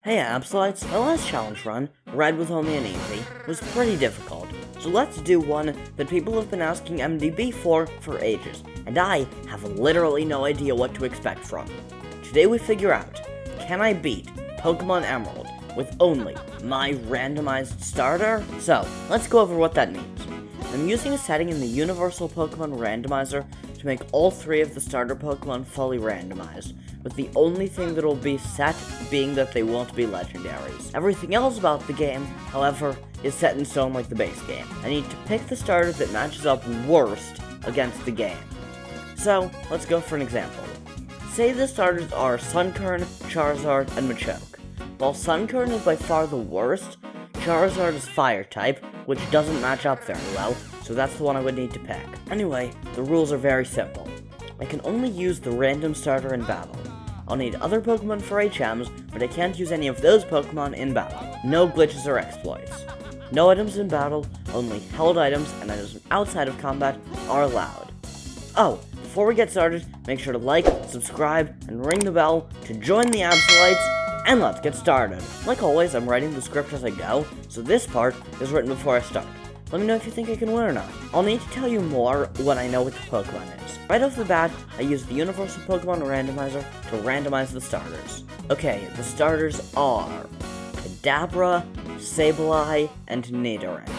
Hey Absol-lites, my last challenge run, Red with only an Eevee, was pretty difficult, so let's do one that people have been asking MDB for ages, and I have literally no idea what to expect from. Today we figure out, can I beat Pokemon Emerald with only my randomized starter? So, let's go over what that means. I'm using a setting in the Universal Pokemon Randomizer to make all 3 of the starter Pokemon fully randomized, with the only thing that will be set being that they won't be legendaries. Everything else about the game, however, is set in stone like the base game. I need to pick the starter that matches up worst against the game. So, let's go for an example. Say the starters are Sunkern, Charizard, and Machoke. While Sunkern is by far the worst, Charizard is Fire-type, which doesn't match up very well, so that's the one I would need to pick. Anyway, the rules are very simple. I can only use the random starter in battle. I'll need other Pokemon for HMs, but I can't use any of those Pokemon in battle. No glitches or exploits. No items in battle, only held items and items outside of combat are allowed. Oh, before we get started, make sure to like, subscribe, and ring the bell to join the Absol-lites, and let's get started. Like always, I'm writing the script as I go, so this part is written before I start. Let me know if you think I can win or not. I'll need to tell you more when I know what the Pokemon is. Right off the bat, I use the Universal Pokemon Randomizer to randomize the starters. Okay, the starters are Kadabra, Sableye, and Nidoran.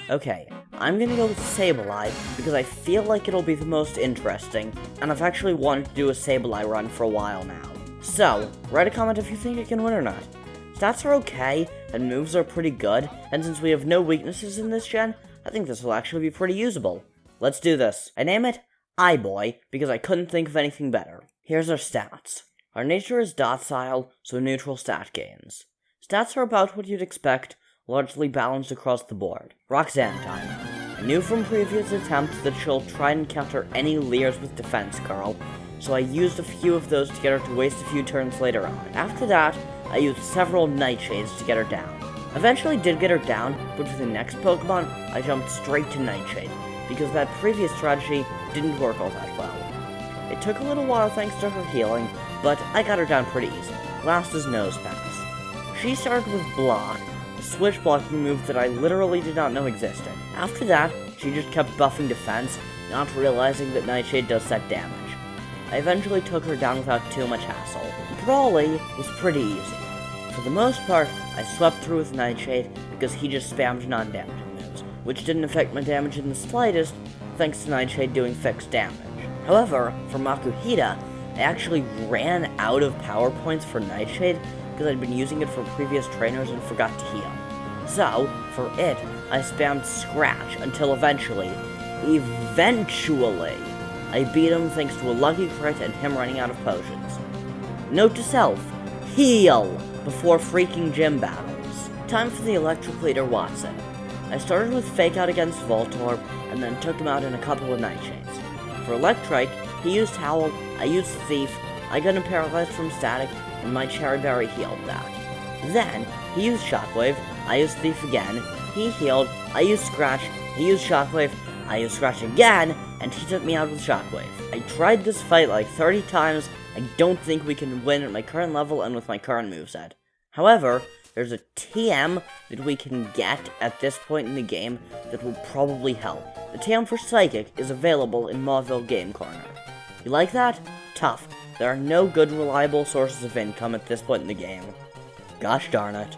Okay, I'm gonna go with Sableye because I feel like it'll be the most interesting, and I've actually wanted to do a Sableye run for a while now. So, write a comment if you think I can win or not. Stats are okay, and moves are pretty good, and since we have no weaknesses in this gen, I think this will actually be pretty usable. Let's do this. I name it iBoy, because I couldn't think of anything better. Here's our stats. Our nature is docile, so neutral stat gains. Stats are about what you'd expect, largely balanced across the board. Roxanne time. I knew from previous attempts that she'll try and counter any Leers with Defense Curl, so I used a few of those to get her to waste a few turns later on. After that, I used several Nightshades to get her down. Eventually did get her down, but with the next Pokemon, I jumped straight to Nightshade, because that previous strategy didn't work all that well. It took a little while thanks to her healing, but I got her down pretty easy. Last is Nose Pass. She started with Block, a switch blocking move that I literally did not know existed. After that, she just kept buffing defense, not realizing that Nightshade does set damage. I eventually took her down without too much hassle. Brawly was pretty easy. For the most part, I swept through with Nightshade because he just spammed non-damaging moves, which didn't affect my damage in the slightest, thanks to Nightshade doing fixed damage. However, for Makuhita, I actually ran out of power points for Nightshade because I'd been using it for previous trainers and forgot to heal. So, for it, I spammed Scratch until eventually, I beat him thanks to a lucky crit and him running out of potions. Note to self, heal before freaking gym battles. Time for the Electric Leader Watson. I started with Fake Out against Voltorb, and then took him out in a couple of Nightshades. For Electrike, he used Howl, I used Thief, I got him paralyzed from Static, and my Cherry Berry healed that. Then, he used Shockwave, I used Thief again, he healed, I used Scratch, he used Shockwave, I used Scratch again, and he took me out with Shockwave. I tried this fight like 30 times, I don't think we can win at my current level and with my current moveset. However, there's a TM that we can get at this point in the game that will probably help. The TM for Psychic is available in Mauville Game Corner. You like that? Tough. There are no good reliable sources of income at this point in the game. Gosh darn it.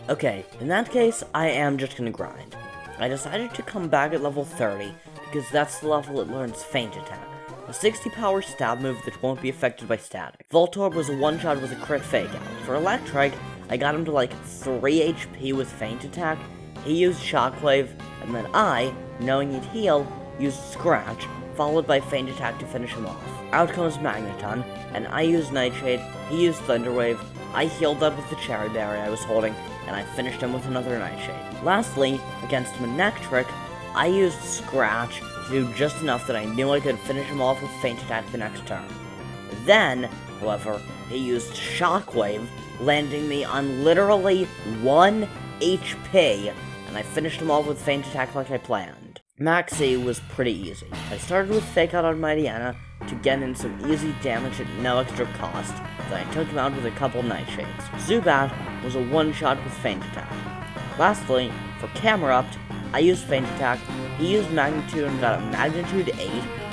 Okay, in that case, I am just gonna grind. I decided to come back at level 30, because that's the level it learns Feint Attack, a 60 power stab move that won't be affected by static. Voltorb was a one-shot with a crit Fake Out. For Electrike, I got him to like 3 HP with Feint Attack, he used Shockwave, and then I, knowing he'd heal, used Scratch, followed by Feint Attack to finish him off. Out comes Magneton, and I used Nightshade, he used Thunderwave, I healed that with the Cherry Berry I was holding, and I finished him with another Nightshade. Lastly, against Manectric, I used Scratch to do just enough that I knew I could finish him off with Feint Attack the next turn. Then, however, he used Shockwave, landing me on literally 1 HP, and I finished him off with Feint Attack like I planned. Maxie was pretty easy. I started with Fake Out on Mightyena to get in some easy damage at no extra cost, then I took him out with a couple Nightshades. Zubat was a one-shot with Feint Attack. Lastly, for Camerupt, I used Feint Attack, he used Magnitude and got a Magnitude 8,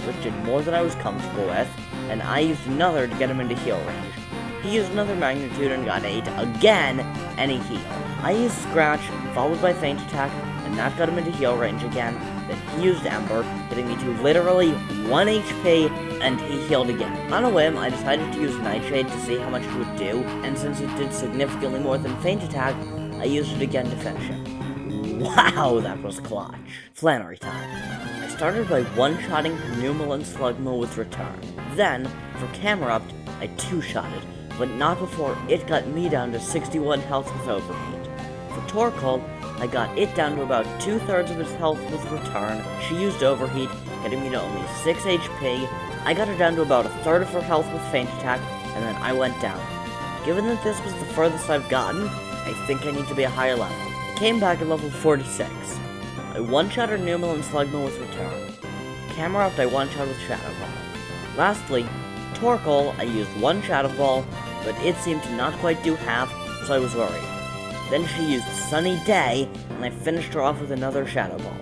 which did more than I was comfortable with, and I used another to get him into heal range. He used another Magnitude and got 8 again, and he healed. I used Scratch, followed by Feint Attack, and that got him into heal range again. Then he used Ember, getting me to literally 1 HP, and he healed again. On a whim, I decided to use Nightshade to see how much it would do, and since it did significantly more than Feint Attack, I used it again to finish him. Wow, that was clutch. Flannery time. I started by one-shotting Numel and Slugma with Return. Then, for Camerupt, I two-shotted, but not before it got me down to 61 health with Overheat. For Torkoal, I got it down to about 2/3 of its health with Return. She used Overheat, getting me to only 6 HP. I got her down to about 1/3 of her health with Feint Attack, and then I went down. Given that this was the furthest I've gotten, I think I need to be a higher level. I came back at level 46. I one-shot her Numel and Slugma with Return. Camerupt I one-shot with Shadow Ball. Lastly, Torkoal I used one Shadow Ball, but it seemed to not quite do half, so I was worried. Then she used Sunny Day, and I finished her off with another Shadow Ball.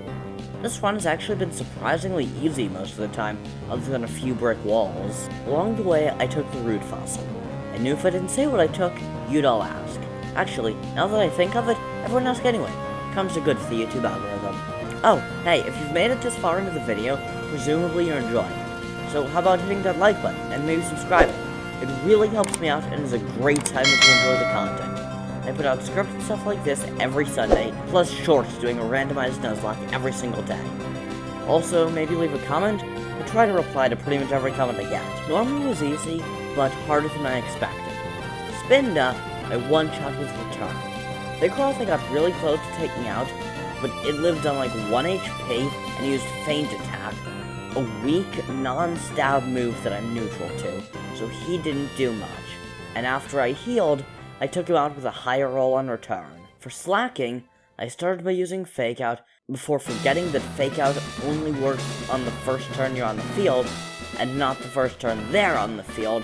This run has actually been surprisingly easy most of the time, other than a few brick walls. Along the way, I took the Root Fossil. I knew if I didn't say what I took, you'd all ask. Actually, now that I think of it, everyone asks anyway. Comes to good for the YouTube algorithm. Oh, hey, if you've made it this far into the video, presumably you're enjoying it. So how about hitting that like button, and maybe subscribing? It really helps me out and is a great time to enjoy the content. I put out scripted stuff like this every Sunday, plus shorts doing a randomized Nuzlocke every single day. Also, maybe leave a comment. I try to reply to pretty much every comment I get. Normally was easy, but harder than I expected. Spinda, I one-shot with Return. Vigoroth I got really close to taking out, but it lived on like 1 HP and used Feint Attack, a weak, non-stab move that I'm neutral to, so he didn't do much. And after I healed, I took him out with a higher roll on Return. For slacking, I started by using Fake Out, before forgetting that Fake Out only works on the first turn you're on the field, and not the first turn they're on the field,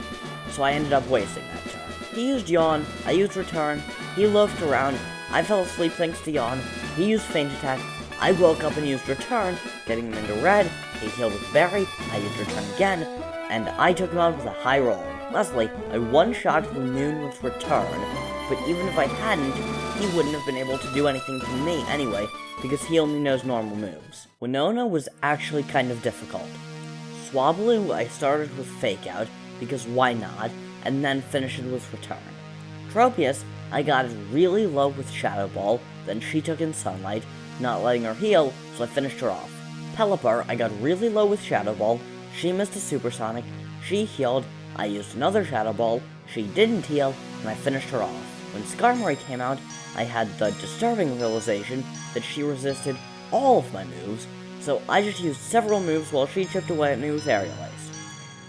so I ended up wasting that turn. He used Yawn, I used Return, he loafed around, I fell asleep thanks to Yawn, he used Feint Attack, I woke up and used Return, getting him into red, he healed with Berry, I used Return again, and I took him out with a high roll. Lastly, I one-shot the Noon with Return, but even if I hadn't, he wouldn't have been able to do anything to me anyway, because he only knows normal moves. Winona was actually kind of difficult. Swablu I started with Fake Out, because why not, and then finished it with Return. Tropius, I got it really low with Shadow Ball, then she took in Sunlight, not letting her heal, so I finished her off. Pelipper, I got really low with Shadow Ball, she missed a Supersonic, she healed, I used another Shadow Ball, she didn't heal, and I finished her off. When Skarmory came out, I had the disturbing realization that she resisted all of my moves, so I just used several moves while she chipped away at me with Aerial Ace.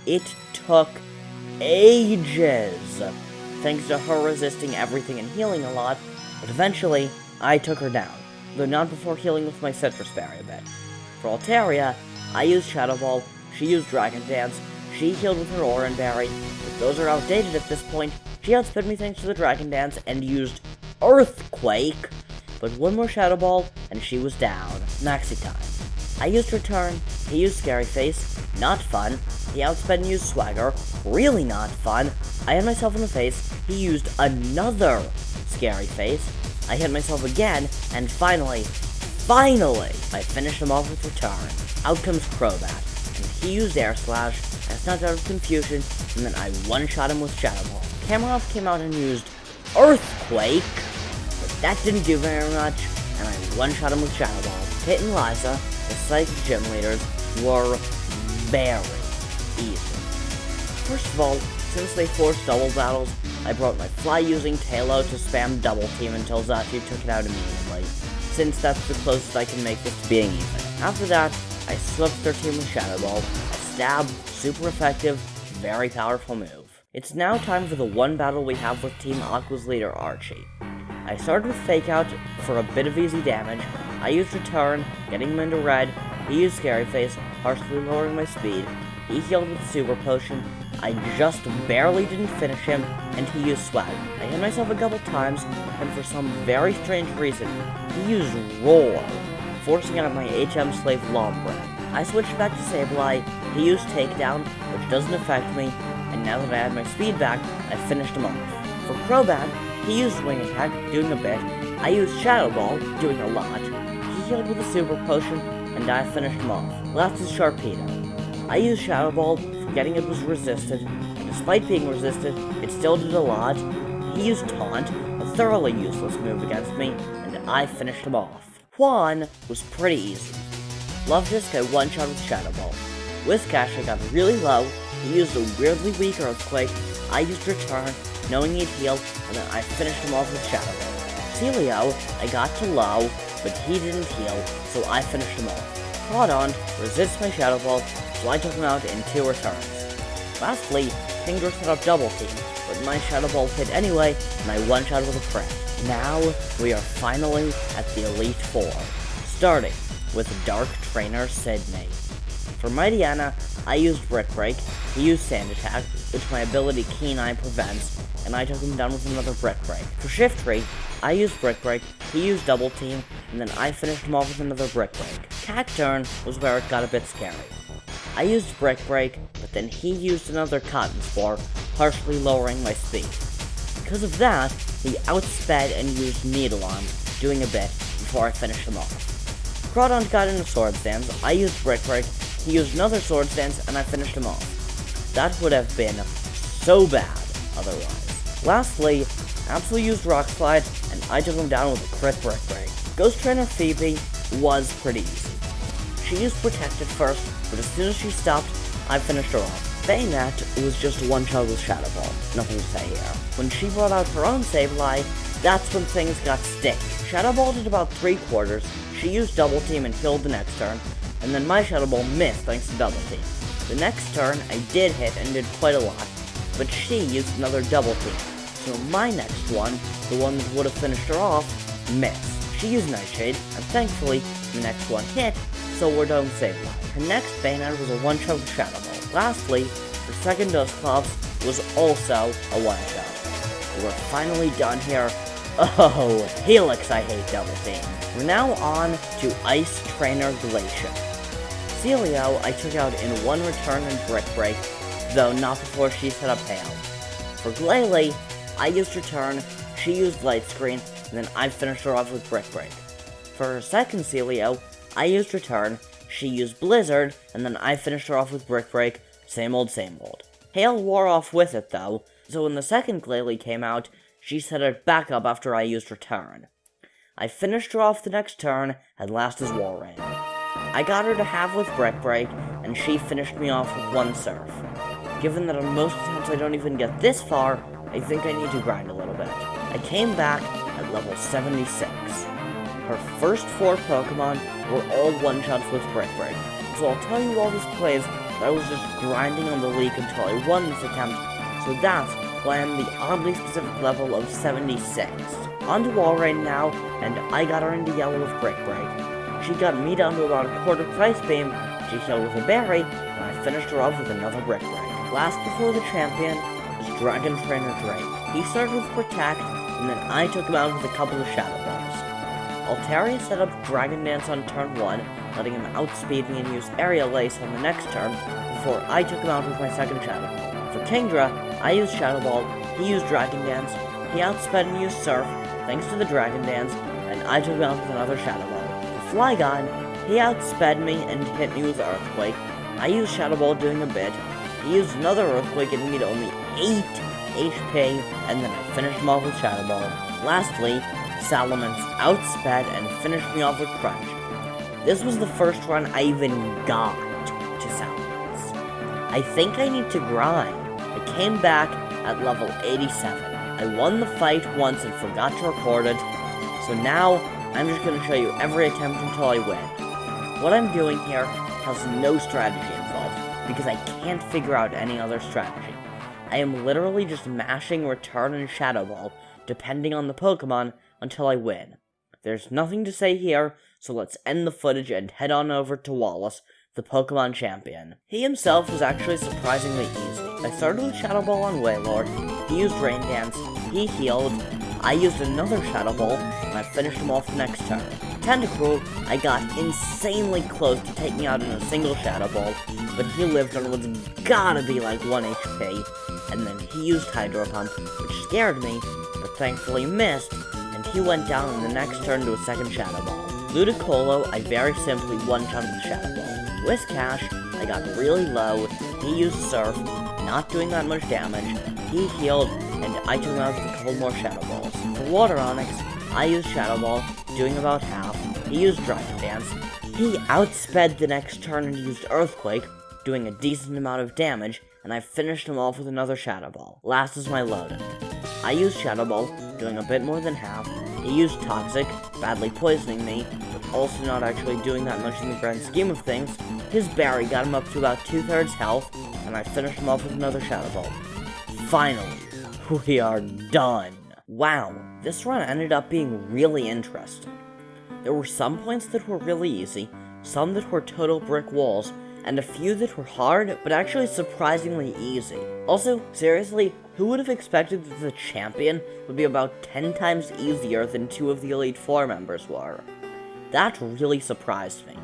It took ages, thanks to her resisting everything and healing a lot, but eventually, I took her down, though not before healing with my Citrus Berry a bit. For Altaria, I used Shadow Ball, she used Dragon Dance, she healed with her Oran Berry, but those are outdated at this point. She outsped me thanks to the Dragon Dance and used Earthquake, but one more Shadow Ball and she was down. Maxi time. I used Return, he used Scary Face, not fun. He outsped and used Swagger, really not fun. I hit myself in the face, he used another Scary Face. I hit myself again, and finally, I finished him off with Return. Out comes Crobat, and he used Air Slash. I snapped out of confusion, and then I one-shot him with Shadow Ball. Camerupt came out and used Earthquake, but that didn't do very much, and I one-shot him with Shadow Ball. Pit and Liza, the Psychic Gym leaders, were very easy. First of all, since they forced double battles, I brought my fly-using Tailo to spam double team until Zachi took it out immediately, since that's the closest I can make this to being even. After that, I swept their team with Shadow Ball, a stab, super effective, very powerful move. It's now time for the one battle we have with Team Aqua's leader, Archie. I started with Fake Out for a bit of easy damage. I used Return, getting him into red. He used Scary Face, partially lowering my speed. He healed with Super Potion, I just barely didn't finish him, and he used Swag. I hit myself a couple times, and for some very strange reason, he used Roar, forcing out my HM Slave Lombre. I switched back to Sableye, he used Takedown, which doesn't affect me, and now that I had my speed back, I finished him off. For Crobat, he used Wing Attack, doing a bit. I used Shadow Ball, doing a lot. He healed with a Super Potion, and I finished him off. Last is Sharpedo. I used Shadow Ball, forgetting it was resisted, and despite being resisted, it still did a lot. He used Taunt, a thoroughly useless move against me, and I finished him off. Juan was pretty easy. Luvdisc I one-shot with Shadow Ball. Whiscash I got really low, he used a weirdly weak Earthquake, I used Return, knowing he'd heal, and then I finished him off with Shadow Ball. Celio I got to low, but he didn't heal, so I finished him off. Crawdon resists my Shadow Ball, so I took him out in 2 returns. Lastly, Kingdra set up Double Team, but my Shadow Ball hit anyway, and I one-shot with a crit. Now, we are finally at the Elite Four, starting with Dark Trainer Sydney. For Mightyena, I used Brick Break, he used Sand Attack, which my ability Keen Eye prevents, and I took him down with another Brick Break. For Shiftry, I used Brick Break, he used Double Team, and then I finished him off with another Brick Break. Cacturn was where it got a bit scary. I used Brick Break, but then he used another Cotton Spore, partially lowering my speed. Because of that, he outsped and used Needle Arm, doing a bit, before I finished him off. Crawdon got into Swords Dance, I used Brick Break, he used another Swords Dance, and I finished him off. That would have been so bad otherwise. Lastly, Absol used Rock Slide, and I took him down with a crit Brick Break. Ghost Trainer Phoebe was pretty easy. She used Protect at first, but as soon as she stopped, I finished her off. Bayonet was just one shot with Shadow Ball, nothing to say here. When she brought out her own Sableye, that's when things got sticky. Shadow Ball did about 3/4, she used Double Team and healed the next turn, and then my Shadow Ball missed thanks to Double Team. The next turn, I did hit and did quite a lot, but she used another Double Team. So my next one, the one that would have finished her off, missed. She used Nightshade, and thankfully, the next one hit, so we're done with Sableye. Her next Bayonet was a one-shot with Shadow Ball. Lastly, her second Dusclops was also a one-shot. We're finally done here. Oh, Helix, I hate Double Team. We're now on to Ice Trainer Glacier. Celio I took out in 1 return and Brick Break, though not before she set up Hail. For Glalie, I used Return, she used Light Screen, and then I finished her off with Brick Break. For her second Celio, I used Return, she used Blizzard, and then I finished her off with Brick Break, same old, same old. Hail wore off with it though, so when the second Glalie came out, she set it back up after I used Return. I finished her off the next turn, and last is Walrein. I got her to halve with Brick Break, and she finished me off with 1 Surf. Given that on most attempts I don't even get this far, I think I need to grind a little bit. I came back at level 76. Her first 4 Pokemon were all one-shots with Brick Break, so I'll tell you all this plays that I was just grinding on the leak until I won this attempt, so that's why I'm the oddly specific level of 76. On to Walrein now, and I got her into yellow with Brick Break. She got me down to about a quarter Price Beam, she healed with a berry, and I finished her off with another Brick Break. Last before the champion was Dragon Trainer Drake. He started with Protect, and then I took him out with a couple of Shadow Balls. Altaria set up Dragon Dance on turn 1, letting him outspeed me and use Aerial Ace on the next turn, before I took him out with my second Shadow Ball. For Kingdra, I used Shadow Ball, he used Dragon Dance, he outsped and used Surf, thanks to the Dragon Dance, and I took him out with another Shadow Ball. For Flygon, he outsped me and hit me with Earthquake. I used Shadow Ball doing a bit, he used another Earthquake getting me to only 8 HP, and then I finished him off with Shadow Ball. Lastly, Salamence outsped and finished me off with Crunch. This was the first run I even got to Salamence. I think I need to grind. I came back at level 87. I won the fight once and forgot to record it, so now I'm just going to show you every attempt until I win. What I'm doing here has no strategy involved, because I can't figure out any other strategy. I am literally just mashing Return and Shadow Ball, depending on the Pokemon, until I win. There's nothing to say here, so let's end the footage and head on over to Wallace, the Pokemon champion. He himself was actually surprisingly easy. I started with Shadow Ball on Wailord, he used Rain Dance, he healed, I used another Shadow Ball, and I finished him off the next turn. Tentacruel, I got insanely close to taking out in a single Shadow Ball, but he lived on what's gotta be like 1 HP, and then he used Hydro Pump, which scared me, but thankfully missed, and he went down in the next turn to a second Shadow Ball. Ludicolo, I very simply one-shot with Shadow Ball. Whiscash, I got really low, he used Surf, not doing that much damage, he healed, and I took him out with a couple more Shadow Balls. For Water Onix, I used Shadow Ball, doing about half, he used Dragon Dance, he outsped the next turn and used Earthquake, doing a decent amount of damage, and I finished him off with another Shadow Ball. Last is my Loden. I used Shadow Ball, doing a bit more than half, he used Toxic, badly poisoning me, but also not actually doing that much in the grand scheme of things. His Berry got him up to about 2/3 health, and I finished him off with another Shadow Ball. Finally, we are done. Wow, this run ended up being really interesting. There were some points that were really easy, some that were total brick walls, and a few that were hard, but actually surprisingly easy. Also, seriously, who would have expected that the champion would be about 10 times easier than 2 of the Elite Four members were? That really surprised me.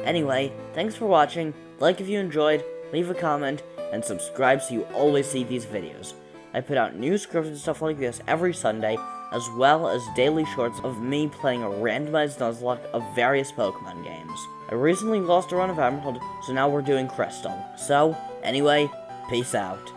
Anyway, thanks for watching, like if you enjoyed, leave a comment, and subscribe so you always see these videos. I put out new scripts and stuff like this every Sunday, as well as daily shorts of me playing a randomized Nuzlocke of various Pokemon games. I recently lost a run of Emerald, so now we're doing Crystal. So, anyway, peace out.